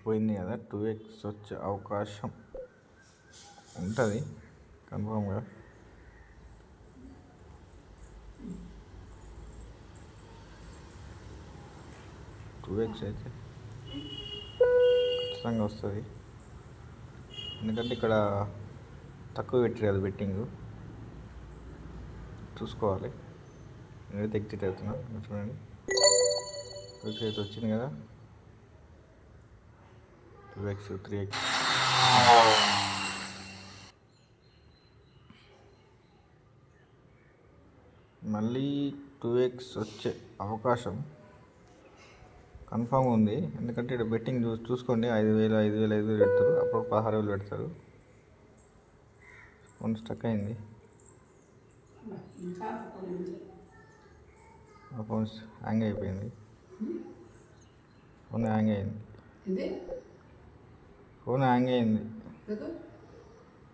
పోయింది కదా 2x వచ్చే అవకాశం ఉంటుంది కన్ఫామ్గా. 2x అయితే ఖచ్చితంగా వస్తుంది, ఎందుకంటే ఇక్కడ తక్కువ పెట్టారు కదా బెట్టింగ్. చూసుకోవాలి. నేనైతే ఎగ్జిట్ అవుతున్నా. చూడండి 2x అయితే వచ్చింది కదా, 2x 3x. మళ్ళీ 2x వచ్చే అవకాశం కన్ఫామ్ ఉంది, ఎందుకంటే ఇక్కడ బెట్టింగ్ చూసుకోండి. 5,000 5,000 5,000 పెడతారు, అప్పుడు 16,000 పెడతారు. ఫోన్ స్టక్ అయింది, ఆ ఫోన్ హ్యాంగ్ అయిపోయింది. ఫోన్ హ్యాంగ్ అయింది.